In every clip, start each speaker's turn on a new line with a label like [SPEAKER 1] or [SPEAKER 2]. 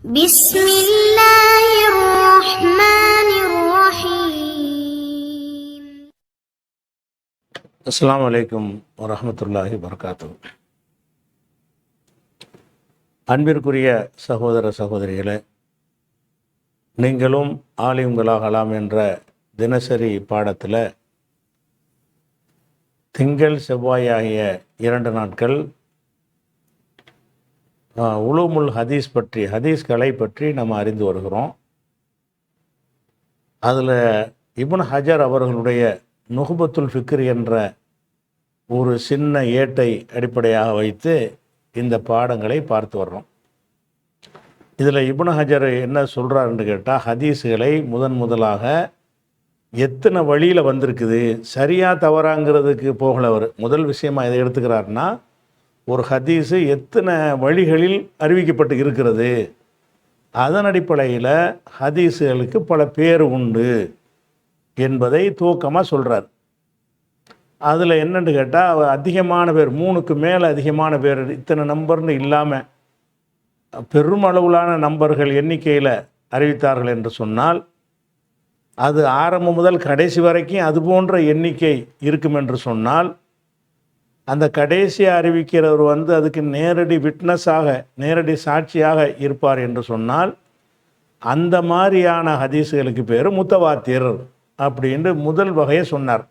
[SPEAKER 1] بسم الله الرحمن الرحيم.
[SPEAKER 2] அஸ்ஸலாமு அலைக்கும் வரஹ்மத்துல்லாஹி வபரகாத்துஹு. அன்பிற்குரிய சகோதர சகோதரிகளே, நீங்களும் ஆலிம்களாகலாம் என்ற தினசரி பாடத்தில் திங்கள் செவ்வாய் ஆகிய 2 நாட்கள் உலூமுல் ஹதீஸ் பற்றி, ஹதீஸ்களை பற்றி நம்ம அறிந்து வருகிறோம். அதில் இப்னு ஹஜர் அவர்களுடைய நுஹ்பத்துல் ஃபிக்ர் என்ற ஒரு சின்ன ஏட்டை அடிப்படையாக வைத்து இந்த பாடங்களை பார்த்து வர்றோம். இதில் இப்னு ஹஜர் என்ன சொல்கிறாருன்னு கேட்டால், ஹதீஸுகளை முதலாக எத்தனை வழியில் வந்திருக்குது, சரியாக தவறாங்கிறதுக்கு போகலவர். முதல் விஷயமாக இதை எடுத்துக்கிறாருன்னா, ஒரு ஹதீஸு எத்தனை வழிகளில் அறிவிக்கப்பட்டு இருக்கிறது, அதன் அடிப்படையில் ஹதீஸுகளுக்கு பல பேர் உண்டு என்பதை துவக்கமாக சொல்கிறார். அதில் என்னென்னு கேட்டால், அதிகமான பேர், 3க்கு மேலே அதிகமான பேர், இத்தனை நம்பர்னு இல்லாமல் பெருமளவிலான நம்பர்கள் எண்ணிக்கையில் அறிவித்தார்கள் என்று சொன்னால், அது ஆரம்பம் முதல் கடைசி வரைக்கும் அது போன்ற எண்ணிக்கை இருக்கும் என்று சொன்னால், அந்த கடைசியாக அறிவிக்கிறவர் அதுக்கு நேரடி விட்னஸாக, நேரடி சாட்சியாக இருப்பார் என்று சொன்னால், அந்த மாதிரியான ஹதீஸுகளுக்கு பேர் முத்தவாத்திர் அப்படின்ட்டு முதல் வகையை சொன்னார்.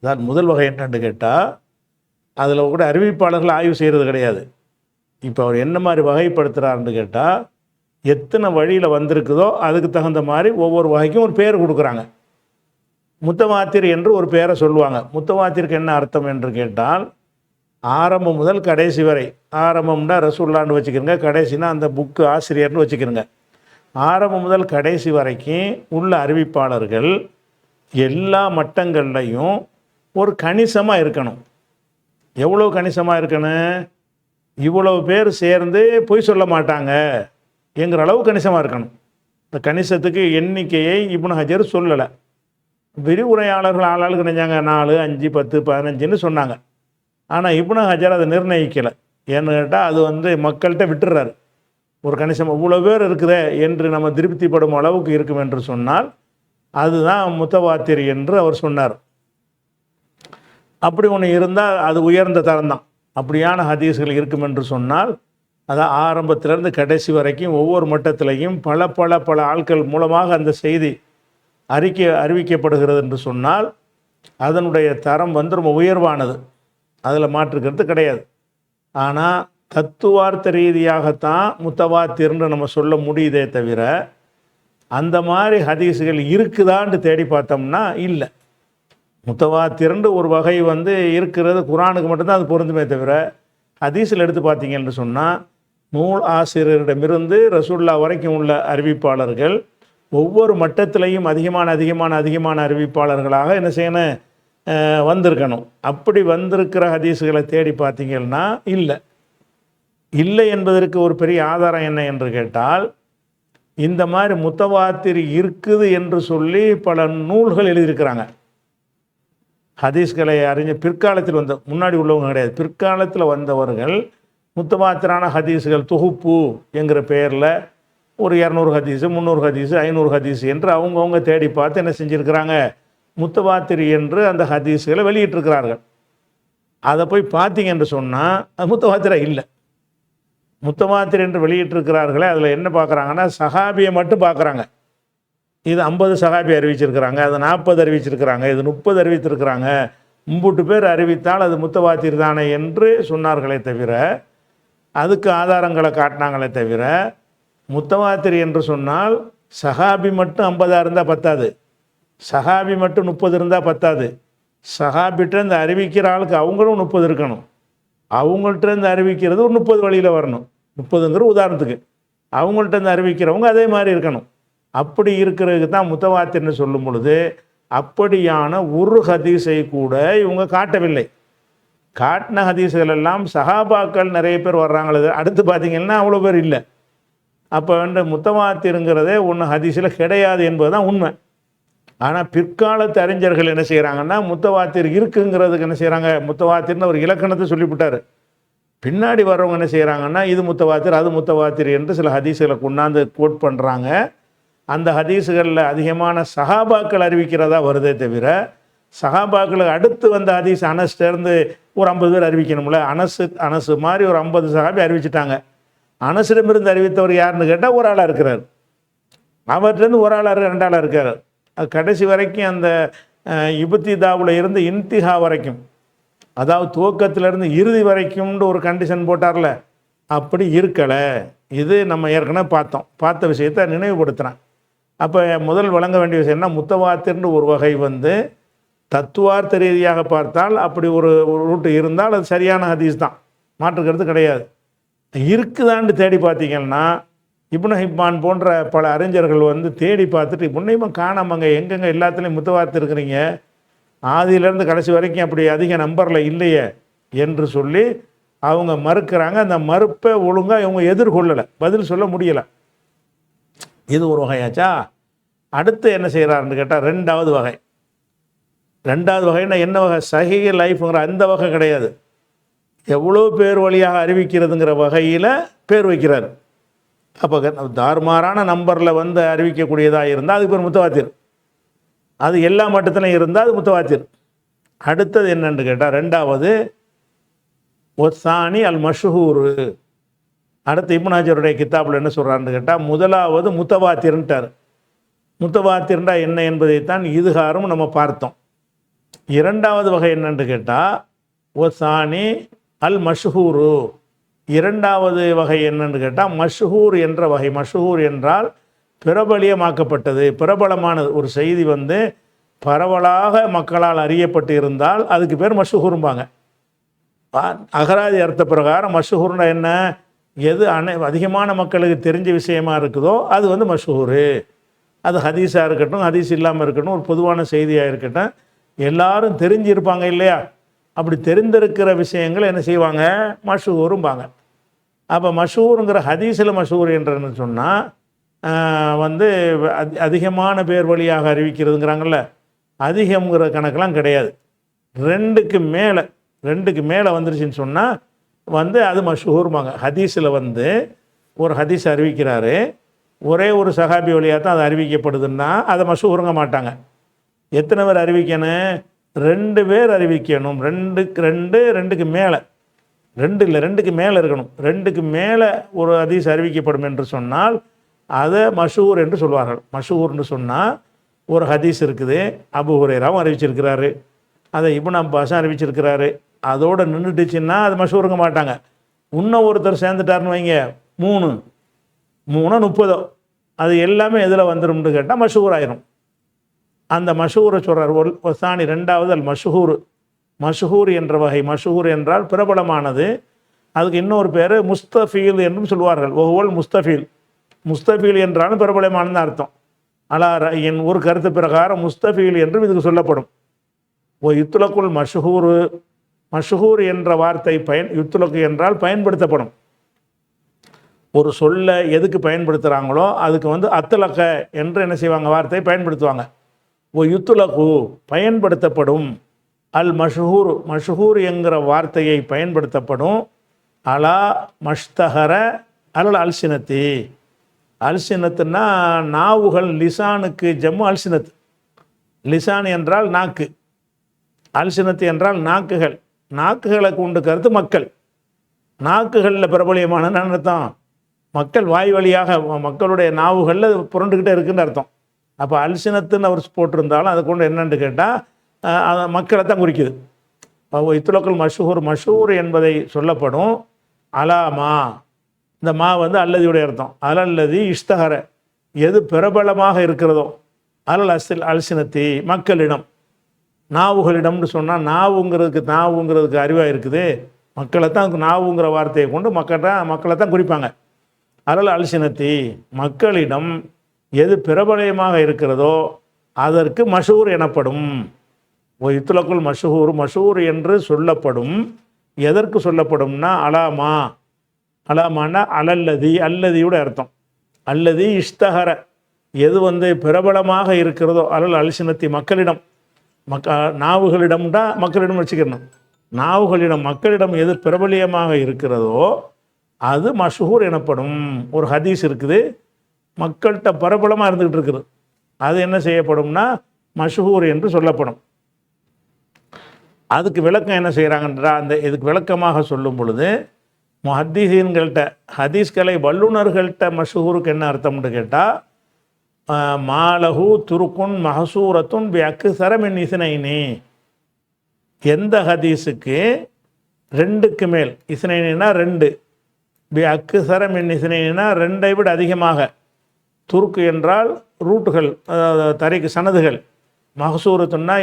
[SPEAKER 2] அதாவது முதல் வகை என்னன்னு கேட்டால், அதில் கூட அறிவிப்பாளர்கள் ஆய்வு செய்கிறது கிடையாது. இப்போ அவர் என்ன மாதிரி வகைப்படுத்துகிறாருன்னு கேட்டால், எத்தனை வழியில் வந்திருக்குதோ அதுக்கு தகுந்த மாதிரி ஒவ்வொரு வகைக்கும் ஒரு பேர் கொடுக்குறாங்க. முத்தவாத்திர் என்று ஒரு பேரை சொல்லுவாங்க. முத்தவாத்திற்கு என்ன அர்த்தம் என்று கேட்டால், ஆரம்பம் முதல் கடைசி வரை, ஆரம்பம்னா ரசூல்லான்னு வச்சுக்கிறங்க, கடைசினா அந்த புக்கு ஆசிரியர்னு வச்சுக்கிறங்க. ஆரம்பம் முதல் கடைசி வரைக்கும் உள்ள அறிவிப்பாளர்கள் எல்லா மட்டங்கள்லையும் ஒரு கணிசமாக இருக்கணும். எவ்வளோ கணிசமாக இருக்கணும்? இவ்வளவு பேர் சேர்ந்து பொய் சொல்ல மாட்டாங்க என்கிற அளவு கணிசமாக இருக்கணும். இந்த கணிசத்துக்கு எண்ணிக்கையை இப்னு ஹஜர் சொல்லலை. விரிவுரையாளர்கள் ஆளாளுக்கு நினைஞ்சாங்க 4, 5, 10, 15ன்னு சொன்னாங்க. ஆனால் இப்னு ஹஜர் அதை நிர்ணயிக்கலை. ஏன்னு கேட்டால், அது மக்கள்கிட்ட விட்டுறாரு. ஒரு கணிசம் இவ்வளோ பேர் இருக்குதே என்று நம்ம திருப்திப்படும் அளவுக்கு இருக்கும் என்று சொன்னால் அதுதான் முத்தவாத்திர் என்று அவர் சொன்னார். அப்படி ஒன்று இருந்தால் அது உயர்ந்த தரம்தான். அப்படியான ஹதீஸ்கள் இருக்கும் என்று சொன்னால், அதான் ஆரம்பத்திலேருந்து கடைசி வரைக்கும் ஒவ்வொரு மட்டத்திலையும் பல ஆட்கள் மூலமாக அந்த செய்தி அறிவிக்கப்படுகிறது என்று சொன்னால், அதனுடைய தரம் ரொம்ப உயர்வானது, அதில் மாற்றுக்கிறது கிடையாது. ஆனால் தத்துவார்த்த ரீதியாகத்தான் முத்தவாத்திர்னு நம்ம சொல்ல முடியுதே தவிர, அந்த மாதிரி ஹதீஸுகள் இருக்குதான்னு தேடி பார்த்தோம்னா இல்லை. முத்தவாத்திரண்டு ஒரு வகை இருக்கிறது குரானுக்கு மட்டும்தான் அது பொருந்துமே தவிர, ஹதீஸில் எடுத்து பார்த்தீங்கன்னு சொன்னால், நூல் ஆசிரியரிடமிருந்து ரசூல்லா வரைக்கும் உள்ள அறிவிப்பாளர்கள் ஒவ்வொரு மட்டத்திலையும் அதிகமான அறிவிப்பாளர்களாக என்ன செய்யணும், வந்திருக்கணும். அப்படி வந்திருக்கிற ஹதீஸுகளை தேடி பார்த்தீங்கன்னா இல்லை என்பதற்கு ஒரு பெரிய ஆதாரம் என்ன என்று கேட்டால், இந்த மாதிரி முத்தவாத்திர் இருக்குது என்று சொல்லி பல நூல்கள் எழுதியிருக்கிறாங்க. ஹதீஸ்களை பிற்காலத்தில் முன்னாடி உள்ளவங்க கிடையாது, பிற்காலத்தில் வந்தவர்கள் முத்தவாத்திரான ஹதீஸுகள் தொகுப்பு என்கிற பெயரில் ஒரு 200 ஹதீஸு, 300 ஹதீஸு, 500 ஹதீஸு என்று அவங்கவுங்க தேடி பார்த்து என்ன செஞ்சுருக்கிறாங்க, முத்தவாத்திர் என்று அந்த ஹதீஸுகளை வெளியிட்டிருக்கிறார்கள். அதை போய் பார்த்தீங்க என்று சொன்னால் அது முத்தவாத்திராக இல்லை. முத்தவாத்திர் என்று வெளியிட்டிருக்கிறார்களே, அதில் என்ன பார்க்குறாங்கன்னா, சஹாபியை மட்டும் பார்க்குறாங்க. இது 50 சஹாபி அறிவிச்சிருக்கிறாங்க, அது 40 அறிவிச்சிருக்கிறாங்க, இது 30 அறிவித்திருக்கிறாங்க, 3 பேர் அறிவித்தால் அது முத்தவாத்திர் தானே என்று சொன்னார்களே தவிர, அதுக்கு ஆதாரங்களை காட்டினாங்களே தவிர, முத்தவாத்திர் என்று சொன்னால் சஹாபி மட்டும் 50 இருந்தால் பத்தாது, சஹாபி மட்டும் 30 இருந்தால் பத்தாது. சஹாபிட்ட இந்த அறிவிக்கிற ஆளுக்கு அவங்களும் 30 இருக்கணும். அவங்கள்ட்ட இந்த அறிவிக்கிறது ஒரு 30 வழியில் வரணும். 30ங்கிற உதாரணத்துக்கு அவங்கள்ட்ட இந்த அறிவிக்கிறவங்க அதே மாதிரி இருக்கணும். அப்படி இருக்கிறதுக்கு தான் முத்தவாத்திர்னு சொல்லும் பொழுது, அப்படியான ஒரு ஹதீஸை கூட இவங்க காட்டவில்லை. காட்டின ஹதீஸுகள் எல்லாம் சஹாபாக்கள் நிறைய பேர் வர்றாங்களே, அடுத்து பார்த்திங்கன்னா அவ்வளோ பேர் இல்லை. அப்போ முத்தவாத்திருங்கிறதே ஒன்று ஹதீஸில் கிடையாது என்பது தான் உண்மை. ஆனால் பிற்காலத்து அறிஞர்கள் என்ன செய்கிறாங்கன்னா, முத்தவாத்திர் இருக்குங்கிறதுக்கு என்ன செய்கிறாங்க, முத்தவாத்திர்னு ஒரு இலக்கணத்தை சொல்லிவிட்டார். பின்னாடி வர்றவங்க என்ன செய்கிறாங்கன்னா இது முத்தவாத்திர் அது முத்தவாத்திர் என்று சில ஹதீஸுகளை கொண்டாந்து கோட் பண்ணுறாங்க. அந்த ஹதீஸுகளில் அதிகமான சஹாபாக்கள் அறிவிக்கிறதா வருதே தவிர, சஹாபாக்களுக்கு அடுத்து வந்த ஹதீஸ் அனஸ்டேருந்து ஒரு 50 பேர் அறிவிக்கணும்ல. அனசு மாதிரி ஒரு 50 சஹாபி அறிவிச்சிட்டாங்க. அனசிடமிருந்து அறிவித்தவர் யாருன்னு கேட்டால் ஒரு ஆளாக இருக்கிறார். அவர்கிட்டருந்து ஒரு ஆளாக ரெண்டு ஆளாக இருக்கார். அது கடைசி வரைக்கும் அந்த இபுத்திதாவில் இருந்து இன்திஹா வரைக்கும், அதாவது துவக்கத்திலேருந்து இறுதி வரைக்கும்னு ஒரு கண்டிஷன் போட்டார்ல, அப்படி இருக்கலை. இது நம்ம ஏற்கனவே பார்த்த விஷயத்தை நினைவுபடுத்துகிறேன். அப்போ முதல் வழங்க வேண்டிய விஷயம்னா, முத்தவாத்திர்னு ஒரு வகை வந்து தத்துவார்த்த ரீதியாக பார்த்தால் அப்படி ஒரு ரூட்டு இருந்தால் அது சரியான ஹதீஸ் தான், மாற்றுக்கிறது கிடையாது. இருக்குதான்னு தேடி பார்த்தீங்கன்னா, இப்னு ஹிப்பான் போன்ற பல அறிஞர்கள் வந்து தேடி பார்த்துட்டு முன்னையும் காணாமங்க, எங்கெங்க எல்லாத்துலேயும் முத்தவார்த்தை இருக்கிறீங்க, ஆதியிலேருந்து கடைசி வரைக்கும் அப்படி அதிக நம்பரில் இல்லையே என்று சொல்லி அவங்க மறுக்கிறாங்க. அந்த மறுப்பை ஒழுங்காக இவங்க எதிர்கொள்ளலை, பதில் சொல்ல முடியலை. இது ஒரு வகையாச்சா. அடுத்து என்ன செய்கிறாருன்னு கேட்டால் ரெண்டாவது வகைன்னா என்ன வகை? சஹீஹ் லைஃப்ங்கிற அந்த வகை கிடையாது. எவ்வளோ பேர் வழியாக அறிவிக்கிறதுங்கிற வகையில் பேர் வைக்கிறார். அப்போ தார்மாரான நம்பரில் வந்து அறிவிக்கக்கூடியதாக இருந்தால் அதுக்கு பேர் முத்தவாத்திர். அது எல்லா மட்டத்திலையும் இருந்தால் அது முத்தவாத்திர். அடுத்தது என்னன்னு கேட்டால் ரெண்டாவது ஒசானி அல் மஷ்ஹூரு. அடுத்து இப்னு ஹஜருடைய கித்தாபில் என்ன சொல்கிறான்னு கேட்டால் முதலாவது முத்தவாத்திர்ன்ட்டார். முத்தவாத்திர்ண்டா என்ன என்பதைத்தான் இதுகாரும் நம்ம பார்த்தோம். இரண்டாவது வகை என்னன்னு கேட்டால் ஒசானி அல் மஷ்ஹூரு. இரண்டாவது வகை என்னன்னு கேட்டால் மஷ்ஹூர் என்ற வகை. மஷ்ஹூர் என்றால் பிரபலியமாக்கப்பட்டது, பிரபலமானது. ஒரு செய்தி வந்து பரவலாக மக்களால் அறியப்பட்டு இருந்தால் அதுக்கு பேர் மஷ்ஹூரும்பாங்க. அகராதி அர்த்த பிரகாரம் மஷ்ஹூர்னா என்ன? எது அதிகமான மக்களுக்கு தெரிஞ்ச விஷயமா இருக்குதோ அது வந்து மஷ்ஹூரு. அது ஹதீஸாக இருக்கட்டும், ஹதீஸ் இல்லாமல் இருக்கட்டும், ஒரு பொதுவான செய்தியாக இருக்கட்டும், எல்லாரும் தெரிஞ்சிருப்பாங்க இல்லையா? அப்படி தெரிந்திருக்கிற விஷயங்கள் என்ன செய்வாங்க? மஷ்ஹூரும்பாங்க. அப்போ மஷ்ஹூருங்கிற ஹதீஸில் மஷ்ஹூர் என்றன்னு சொன்னால் வந்து அதிகமான பேர் வழியாக அறிவிக்கிறதுங்கிறாங்கல்ல, அதிகம்ங்கிற கணக்கெலாம் கிடையாது. ரெண்டுக்கு மேலே வந்துருச்சுன்னு சொன்னால் வந்து அது மஷ்ஹூரும்பாங்க. ஹதீஸில் வந்து ஒரு ஹதீஸ் அறிவிக்கிறாரு, ஒரே ஒரு சஹாபி வழியாக தான் அது அறிவிக்கப்படுதுன்னா அதை மஷ்ஹூருங்க மாட்டாங்க. எத்தனை பேர் அறிவிக்கணும்? 2 பேர் அறிவிக்கணும். ரெண்டுக்கு மேலே, 2 இல்லை 2க்கு மேலே இருக்கணும். 2க்கு மேலே ஒரு ஹதீஸ் அறிவிக்கப்படும் என்று சொன்னால் அதை மஷ்ஹூர் என்று சொல்வார்கள். மஷ்ஹூர்னு சொன்னால் ஒரு ஹதீஸ் இருக்குது, அபூ ஹுரைராவும் அறிவிச்சிருக்கிறாரு, அதை இப்னு அப்பாஸும் அறிவிச்சிருக்கிறாரு, அதோடு நின்றுட்டுச்சுன்னா அது மஷ்ஹூருங்க மாட்டாங்க. இன்னும் ஒருத்தர் சேர்ந்துட்டாருன்னு வைங்க, 3 30, அது எல்லாமே எதில் வந்துடும்னு கேட்டால் மஷ்ஹூர் ஆயிரும். அந்த மஷ்ஹூரை சொல்கிறார். ஒசானி ரெண்டாவது அல் மஷ்ஹூர். மஷ்ஹூர் என்ற வகை. மஷ்ஹூர் என்றால் பிரபலமானது. அதுக்கு இன்னொரு பேர் முஸ்தஃபீல் என்றும் சொல்வார்கள். ஒவ்வொரு முஸ்தஃபீல் என்றாலும் பிரபலமானது அர்த்தம். என் ஒரு கருத்து பிரகாரம் முஸ்தஃபீல் என்றும் இதுக்கு சொல்லப்படும். யுத்துலக்குல் மஷ்ஹூர் என்ற வார்த்தை யுத்துலக்கு என்றால் பயன்படுத்தப்படும். ஒரு சொல்ல எதுக்கு பயன்படுத்துகிறாங்களோ அதுக்கு வந்து அத்துலக்க என்று என்ன செய்வாங்க? வார்த்தையை பயன்படுத்துவாங்க. யுத்துலகு பயன்படுத்தப்படும். அல் மஷ்ஹூர் என்கிற வார்த்தையை பயன்படுத்தப்படும். அலா மஷ்தஹர அல் அல்சினத்தி. அல்சினத்துன்னா நாவுகள். லிசானுக்கு ஜம்மு அல்சினத். லிசான் என்றால் நாக்கு, அல்சினத்து என்றால் நாக்குகள். நாக்குகளை கொண்டு கருத்து மக்கள். நாக்குகளில் பிரபலியமான அர்த்தம் மக்கள் வாய் வழியாக மக்களுடைய நாவுகளில் புரண்டுக்கிட்டே இருக்குன்னு அர்த்தம். அப்போ அல்சினத்துன்னு அவர் போட்டிருந்தாலும் அதை கொண்டு என்னன்னு கேட்டால் மக்களை தான் குறிக்குது. இத்துலக்குல் மஷ்ஹூர் என்பதை சொல்லப்படும். அலாமா, இந்த மா வந்து அல்லதியுடைய அர்த்தம். அலல்லதி இஷ்தஹர, எது பிரபலமாக இருக்கிறதோ, அல்சினத்தி மக்களிடம், நாவுகளிடம்னு சொன்னால் நாவுங்கிறதுக்கு அறிவாக இருக்குது. மக்களை தான் நாவுங்கிற வார்த்தையை கொண்டு மக்களை தான் குறிப்பாங்க. அல்சினத்தி மக்களிடம் எது பிரபலமாக இருக்கிறதோ அதற்கு மஷ்ஹூர் எனப்படும். இத்துலக்குல் மஷ்ஹூர் என்று சொல்லப்படும். எதற்கு சொல்லப்படும்னா அலாமான்னா அல்லதியோட அர்த்தம். அல்லதி இஷ்தஹர, எது வந்து பிரபலமாக இருக்கிறதோ அல்சினத்தி மக்களிடம், நாவுகளிடம்டா மக்களிடம் வச்சுக்கணும். நாவுகளிடம் மக்களிடம் எது பிரபலியமாக இருக்கிறதோ அது மஷ்ஹூர் எனப்படும். ஒரு ஹதீஸ் இருக்குது, மக்கள்கிட்ட பிரபலமாக இருந்துகிட்டு இருக்குது, அது என்ன செய்யப்படும்னா மஷ்ஹூர் என்று சொல்லப்படும். அதுக்கு விளக்கம் என்ன செய்கிறாங்கன்றா, அந்த இதுக்கு விளக்கமாக சொல்லும் பொழுது முஹத்திஸீன்கள்கிட்ட, ஹதீஸ்களை வல்லுநர்கள்ட்ட மஷ்ஹூருக்கு என்ன அர்த்தம்னு கேட்டால், மாலஹு துருக்குன் மஹசூரத்துன் பி அக்ஸர மின் இஸ்னைனி, எந்த ஹதீஸுக்கு ரெண்டுக்கு மேல், இஸ்னைனா ரெண்டு, பி அக்ஸர மின் இஸ்னைனா ரெண்டை விட அதிகமாக, துருக்கு என்றால் ரூட்டுகள், தரிக்கு சனதுகள், மஹசூரத்துன்னா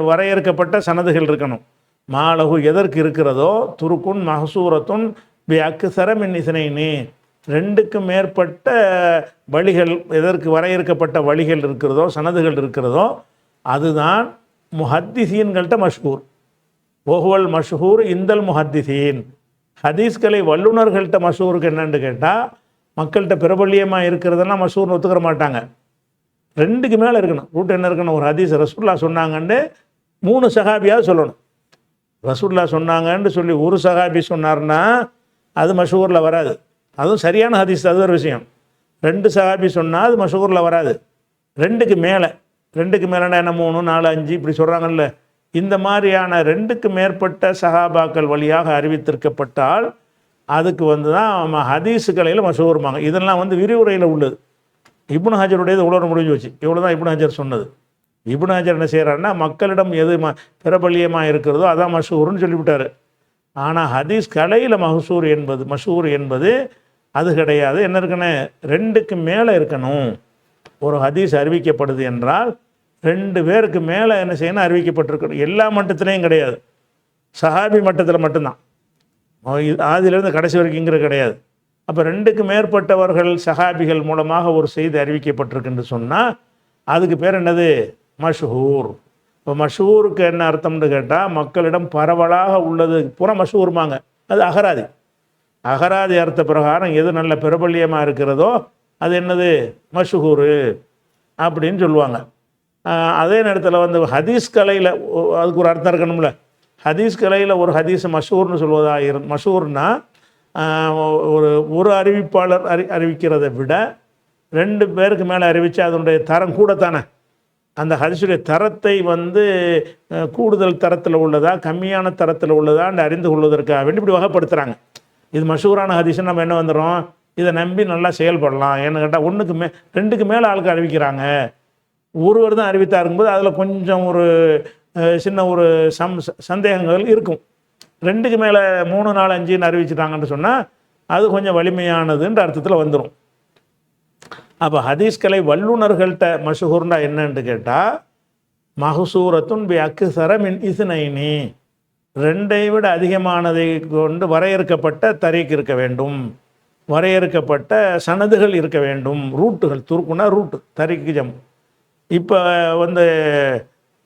[SPEAKER 2] வரையறுக்கப்பட்ட சனதுகள் இருக்கணும். மாலகு எதற்கு இருக்கிறதோ, துருக்குன் மஹசூரத்துன் பி அக்ஸர மின் இஸ்னைனி, ரெண்டுக்கு மேற்பட்ட வழிகள், எதற்கு வரையறுக்கப்பட்ட வழிகள் இருக்கிறதோ, சனதுகள் இருக்கிறதோ, அதுதான் முஹத்திஸீன்கள்ட்ட மஷ்ஹூர். ஓஹுவல் மஷ்ஹூர் இந்தல் முஹத்திஸீன். ஹதீஸ்களை வல்லுநர்கள்ட்ட மஷ்ஹூருக்கு என்னன்னு கேட்டால், மக்கள்கிட்ட பிரபல்யமாக இருக்கிறதெல்லாம் மஷ்ஹூர்னு ஒத்துக்கிற மாட்டாங்க. ரெண்டுக்கு மேலே இருக்கணும். ரூட் என்ன இருக்கணும், ஒரு ஹதீஸ் ரசூலுல்லாஹ் சொன்னாங்கன்னு 3 சஹாபியாவது சொல்லணும். ரசூலுல்லாஹ் சொன்னாங்கன்னு சொல்லி ஒரு சஹாபி சொன்னார்னா அது மஷ்ஹூரில் வராது. அதுவும் சரியான ஹதீஸ், அது ஒரு விஷயம். 2 சஹாபி சொன்னால் அது மஷ்ஹூரில் வராது. ரெண்டுக்கு மேலே மேலேனா என்ன 3, 4, 5 இப்படி சொல்கிறாங்கல்ல, இந்த மாதிரியான 2க்கு மேற்பட்ட சஹாபாக்கள் வழியாக அறிவித்திருக்கப்பட்டால் அதுக்கு தான் ஹதீஸுகளில் மஷ்ஹூர்மாங்க. இதெல்லாம் விரிவுரையில் உள்ளது. இப்னு ஹஜருடையது இவ்வளோ முடிஞ்சு வச்சு, இவ்வளோ தான் இப்னு ஹஜர் சொன்னது. இப்னு ஹஜர் என்ன செய்கிறாருன்னா, மக்களிடம் எது பிரபல்யமாக இருக்கிறதோ அதான் மஷ்ஹூர்னு சொல்லிவிட்டார். ஆனால் ஹதீஸ் கலையில் மஷ்ஹூர் என்பது அது கிடையாது. என்ன இருக்குன்னு, 2க்கு மேலே இருக்கணும். ஒரு ஹதீஸ் அறிவிக்கப்படுது என்றால் 2 பேருக்கு மேலே என்ன செய்யணும், அறிவிக்கப்பட்டிருக்கணும். எல்லா மட்டத்திலையும் கிடையாது, சஹாபி மட்டத்தில் மட்டும்தான், ஆதியிலேருந்து கடைசி வரைக்குங்கிறது கிடையாது. அப்போ 2க்கு மேற்பட்டவர்கள் சஹாபிகள் மூலமாக ஒரு செய்தி அறிவிக்கப்பட்டிருக்குன்னு சொன்னால் அதுக்கு பேர் என்னது, மஷ்ஹூர். இப்போ மஷ்ஹூருக்கு என்ன அர்த்தம்னு கேட்டால், மக்களிடம் பரவலாக உள்ளது பூரா மஷ்ஹூர்மாங்க. அது அகராதி அர்த்த பிரகாரம் எது நல்ல பிரபல்யமாக இருக்கிறதோ அது என்னது, மஷ்ஹூரு அப்படின்னு சொல்லுவாங்க. அதே நேரத்தில் ஹதீஸ் கலையில் அதுக்கு ஒரு அர்த்தம் இருக்கணும்ல. ஹதீஸ் கலையில் ஒரு ஹதீஸ் மஷ்ஹூர்னு சொல்வதாக மஷ்ஹூர்னா ஒரு அறிவிப்பாளர் அறிவிக்கிறதை விட 2 பேருக்கு மேலே அறிவித்தா அதனுடைய தரம் கூடத்தானே. அந்த ஹதீஸுடைய தரத்தை கூடுதல் தரத்தில் உள்ளதா கம்மியான தரத்தில் உள்ளதான்னு அறிந்து கொள்வதற்காக வேண்டி இப்படி வகைப்படுத்துகிறாங்க. இது மஷ்ஹூரான ஹதீஸ்ன்னு நம்ம என்ன வந்துடும், இதை நம்பி நல்லா செயல்படலாம். ஏன்னு கேட்டால் 2க்கு மேலே ஆளுக்கு அறிவிக்கிறாங்க, ஒருவர் தான் அறிவித்தாருங்கும்போது அதில் கொஞ்சம் ஒரு சின்ன ஒரு சந்தேகங்கள் இருக்கும். 2க்கு மேலே 3, 4, 5ன்னு அறிவிச்சிட்டாங்கன்னு சொன்னால் அது கொஞ்சம் வலிமையானதுன்ற அர்த்தத்தில் வந்துடும். அப்போ ஹதீஸ்களை வல்லுநர்கள்ட்ட மஷ்ஹூர்னா என்னன்னு கேட்டால், மஹசூரத்துன் பி அக்ஸர மின் இஸ்னைனி, 2ஐ விட அதிகமானதை கொண்டு வரையறுக்கப்பட்ட தரீக் இருக்க வேண்டும், வரையறுக்கப்பட்ட சனதுகள் இருக்க வேண்டும். ரூட்டுகள், துருக்குன்னா ரூட்டு, தரீக்கு ஜம். இப்போ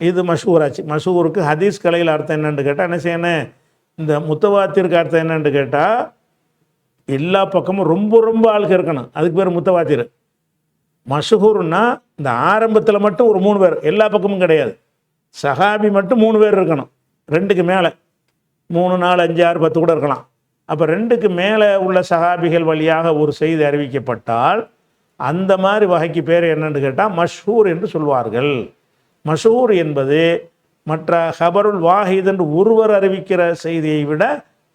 [SPEAKER 2] இது மஷ்ஹூராச்சு. மஷ்ஹூருக்கு ஹதீஸ் கலையில் அர்த்தம் என்னன்னு கேட்டால் என்ன செய்யணும், இந்த முத்தவாத்திற்கு அர்த்தம் என்னன்னு கேட்டால் எல்லா பக்கமும் ரொம்ப ஆளுக்கு இருக்கணும், அதுக்கு பேர் முத்தவாத்திர். மஷ்ஹூர்னா இந்த ஆரம்பத்தில் மட்டும் ஒரு 3 பேர், எல்லா பக்கமும் கிடையாது, சஹாபி மட்டும் 3 பேர் இருக்கணும். 2க்கு மேலே 3, 4, 5, 6, 10 கூட இருக்கலாம். அப்போ 2க்கு மேலே உள்ள சஹாபிகள் வழியாக ஒரு செய்தி அறிவிக்கப்பட்டால் அந்த மாதிரி வகைக்கு பேர் என்னன்னு கேட்டால் மஷ்ஹூர் என்று சொல்வார்கள். மஷ்ஹூர் என்பது மற்ற ஹபருல் வாஹித் என்று ஒருவர் அறிவிக்கிற செய்தியை விட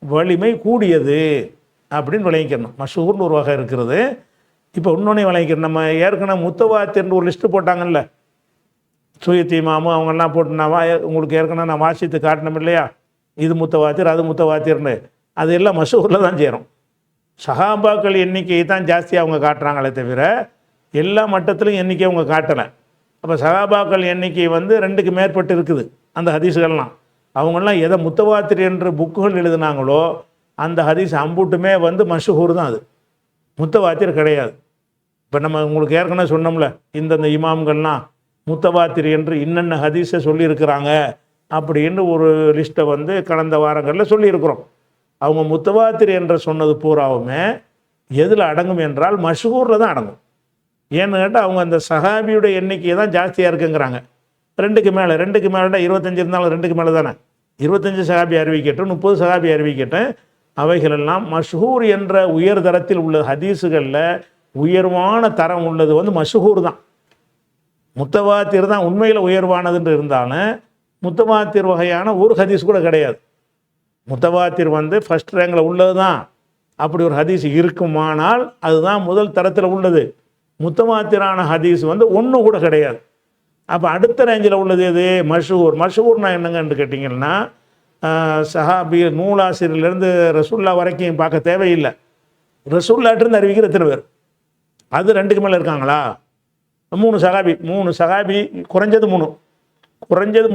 [SPEAKER 2] வலிமை கூடியது அப்படின்னு விளங்கிக்கணும். மஷ்ஹூர்னு ஒரு வகை இருக்கிறது. இப்போ இன்னொன்னே விளங்கிக்கிறோம். நம்ம ஏற்கனவே முத்தவாத்திர்னு ஒரு லிஸ்ட்டு போட்டாங்கல்ல, சுயத்தி இமாமு அவங்கெல்லாம் போட்டு உங்களுக்கு ஏற்கனவே நான் வாசித்து காட்டணும் இல்லையா, இது முத்தவாத்திர் அது முத்தவாத்திர்னு, அது எல்லாம் மஷ்ஹூரில் தான் சேரும். சஹாபாக்கள் எண்ணிக்கையை தான் ஜாஸ்தியாக அவங்க காட்டுறாங்களே தவிர எல்லா மட்டத்திலும் எண்ணிக்கை அவங்க காட்டலை. அப்போ சஹாபாக்கள் எண்ணிக்கை 2க்கு மேற்பட்டு இருக்குது. அந்த ஹதீஸுகள்லாம் அவங்கெல்லாம் எதை முத்தவாத்திர் என்று புக்குகள் எழுதினாங்களோ அந்த ஹதீஸ் அம்புட்டுமே மஷ்ஹூர் தான், அது முத்தவாத்திர் கிடையாது. இப்போ நம்ம உங்களுக்கு ஏற்கனவே சொன்னோம்ல, இந்த இமாம்கள்லாம் முத்தவாத்திர் என்று இன்னென்ன ஹதீஸை சொல்லியிருக்கிறாங்க அப்படின்னு ஒரு லிஸ்ட்டை கடந்த வாரங்களில் சொல்லியிருக்கிறோம். அவங்க முத்தவாத்திர் என்று சொன்னது பூராவுமே எதில் அடங்கும் என்றால் மஷ்ஹூரில் தான் அடங்கும். ஏன்னு கேட்டால் அவங்க அந்த சஹாபியுடைய எண்ணிக்கையை தான் ஜாஸ்தியாக இருக்குங்கிறாங்க. 2க்கு மேலே 25 இருந்தாலும் 2க்கு மேலே தானே, 25 சஹாபி அறிவிக்கட்டும், 30 சஹாபி அறிவிக்கட்டும், அவைகளெல்லாம் மஷ்ஹூர் என்ற உயர் தரத்தில் உள்ள ஹதீஸுகளில் உயர்வான தரம் உள்ளது வந்து மஷ்ஹூர் தான். முத்தவாத்திர் தான் உண்மையில் உயர்வானதுன்னு இருந்தாலும் முத்தவாத்திர் வகையான ஒரு ஹதீஸ் கூட கிடையாது. முத்தவாத்திர் வந்து ஃபஸ்ட் ரேங்கில் உள்ளது தான். அப்படி ஒரு ஹதீஸ் இருக்குமானால் அதுதான் முதல் தரத்தில் உள்ளது. முத்தவாத்திரான ஹதீஸ் வந்து ஒன்று கூட கிடையாது. அப்போ அடுத்த ரேஞ்சில் உள்ளது எது? மஷ்ஹூர். மஷ்ஹூர்னா என்னங்கன்னு கேட்டிங்கன்னா, சஹாபி நூலாசிரியர்லேருந்து ரசூல்லா வரைக்கும் பார்க்க தேவையில்லை. ரசூல்லாட்டிருந்து அறிவிக்கிற எத்தனை பேர்? அது 2க்கு மேலே இருக்காங்களா? 3 சஹாபி குறைஞ்சது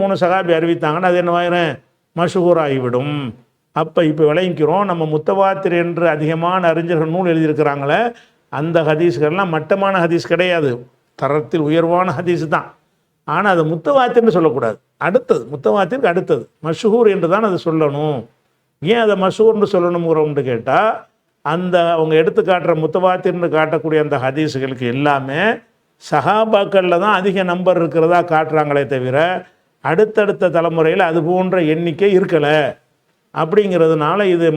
[SPEAKER 2] 3 சஹாபி அறிவித்தாங்கன்னா அது என்னவாயிரும்? மஷ்ஹூர் ஆகிவிடும். அப்போ இப்போ விளங்கிக்கிறோம், நம்ம முத்தவாத்திர் என்று அதிகமான அறிஞர்கள் நூல் எழுதியிருக்கிறாங்களே, அந்த ஹதீஸ்கள்லாம் மட்டமான ஹதீஸ் கிடையாது, தரத்தில் உயர்வான ஹதீஸ் தான். ஆனால் அது முத்தவாத்திர்னு சொல்லக்கூடாது. அடுத்தது முத்தவாத்திற்கு அடுத்தது மஷ்ஹூர் என்று தான் அது சொல்லணும். ஏன் அதை மஷ்ஹூர்னு சொல்லணுங்கிறோம்னு கேட்டால், அந்த அவங்க எடுத்து காட்டுற முத்தவாத்திர்னு காட்டக்கூடிய அந்த ஹதீஸுகளுக்கு எல்லாமே சஹாபாக்களில் தான் அதிக நம்பர் இருக்கிறதா காட்டுறாங்களே தவிர அடுத்தடுத்த தலைமுறையில் அது போன்ற எண்ணிக்கை இருக்கலை. அப்படிங்கிறதுனால இது